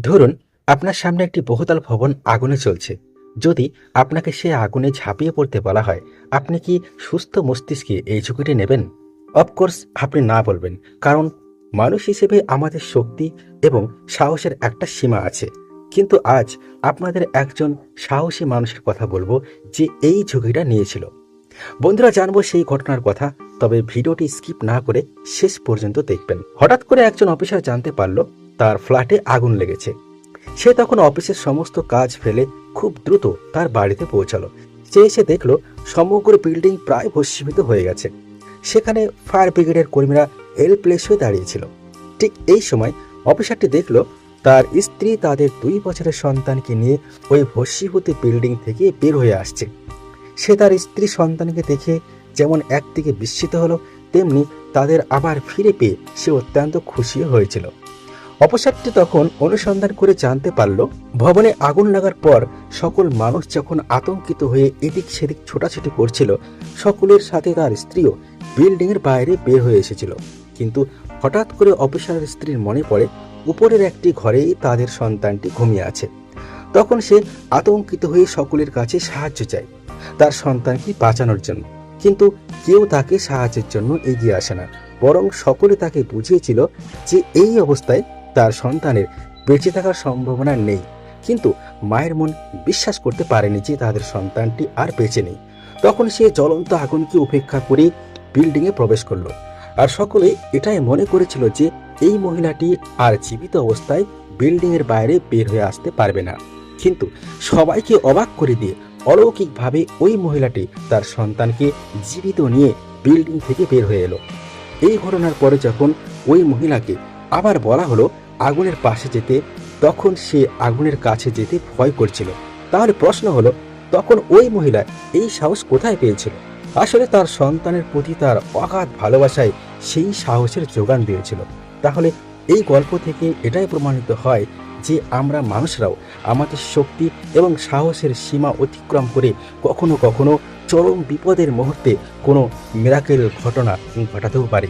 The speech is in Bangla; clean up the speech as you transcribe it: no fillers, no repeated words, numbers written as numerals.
ধরুন আপনার সামনে একটি বহুতল ভবন আগুনে চলছে। যদি আপনাকে সে আগুনে ঝাঁপিয়ে পড়তে বলা হয়, আপনি কি সুস্থ মস্তিষ্কে এই ঝুঁকিটি নেবেন? অফকোর্স আপনি না বলবেন, কারণ মানুষ হিসেবে আমাদের শক্তি এবং সাহসের একটা সীমা আছে। কিন্তু আজ আপনাদের একজন সাহসী মানুষের কথা বলবো, যে এই ঝুঁকিটা নিয়েছিল। বন্ধুরা, জানবো সেই ঘটনার কথা, তবে ভিডিওটি স্কিপ না করে শেষ পর্যন্ত দেখবেন। হঠাৎ করে একজন অফিসার জানতে পারল তার ফ্ল্যাটে আগুন লেগেছে। সে তখন অফিসের সমস্ত কাজ ফেলে খুব দ্রুত তার বাড়িতে পৌঁছালো। সে এসে দেখলো সমগ্র বিল্ডিং প্রায় ভস্মীভূত হয়ে গেছে। সেখানে ফায়ার ব্রিগেডের কর্মীরা হেল্পলেস হয়ে দাঁড়িয়েছিল। ঠিক এই সময় অফিসারটি দেখলো তার স্ত্রী তাদের 2 বছরের সন্তানকে নিয়ে ওই ভস্মীভূত বিল্ডিং থেকে বের হয়ে আসছে। সে তার স্ত্রী সন্তানকে দেখে যেমন একদিকে বিস্মিত হলো, তেমনি তাদের আবার ফিরে পেয়ে সে অত্যন্ত খুশি হয়েছিল। অপসারটি তখন অনুসন্ধান করে জানতে পারল, ভবনে আগুন লাগার পর সকল মানুষ যখন আতঙ্কিত হয়ে এদিক সেদিক ছোটাছুটি করছিল, সকলের সাথে তার স্ত্রীও বিল্ডিংয়ের বাইরে বের হয়ে এসেছিল। কিন্তু হঠাৎ করে অফিসারের স্ত্রীর মনে পড়ে উপরের একটি ঘরেই তাদের সন্তানটি ঘুমিয়ে আছে। তখন সে আতঙ্কিত হয়ে সকলের কাছে সাহায্য চায় তার সন্তানকে বাঁচানোর জন্য। কিন্তু কেউ তাকে সাহায্যের জন্য এগিয়ে আসে না, বরং সকলে তাকে বুঝিয়েছিল যে এই অবস্থায় তার সন্তানের বেঁচে থাকার সম্ভাবনা নেই। কিন্তু মায়ের মন বিশ্বাস করতে পারেনি যে তাদের সন্তানটি আর বেঁচে নেই। তখন সে জ্বলন্ত আগুনকে উপেক্ষা করে বিল্ডিংয়ে প্রবেশ করলো। আর সকলে এটাই মনে করেছিল যে এই মহিলাটি আর জীবিত অবস্থায় বিল্ডিংয়ের বাইরে বের হয়ে আসতে পারবে না। কিন্তু সবাইকে অবাক করে দিয়ে অলৌকিকভাবে ওই মহিলাটি তার সন্তানকে জীবিত নিয়ে বিল্ডিং থেকে বের হয়ে এলো। এই ঘটনার পরে যখন ওই মহিলাকে আবার বলা হলো আগুনের পাশে যেতে, তখন সে আগুনের কাছে যেতে ভয় করছিল। তাহলে প্রশ্ন হলো, তখন ওই মহিলা এই সাহস কোথায় পেয়েছিল? আসলে তার সন্তানের প্রতি তার অগাধ ভালোবাসায় সেই সাহসের যোগান দিয়েছিল। তাহলে এই গল্প থেকে এটাই প্রমাণিত হয় যে আমরা মানুষরাও আমাদের শক্তি এবং সাহসের সীমা অতিক্রম করে কখনো কখনো চরম বিপদের মুহূর্তে কোনো মিরাকেল ঘটনা ঘটাতেও পারি।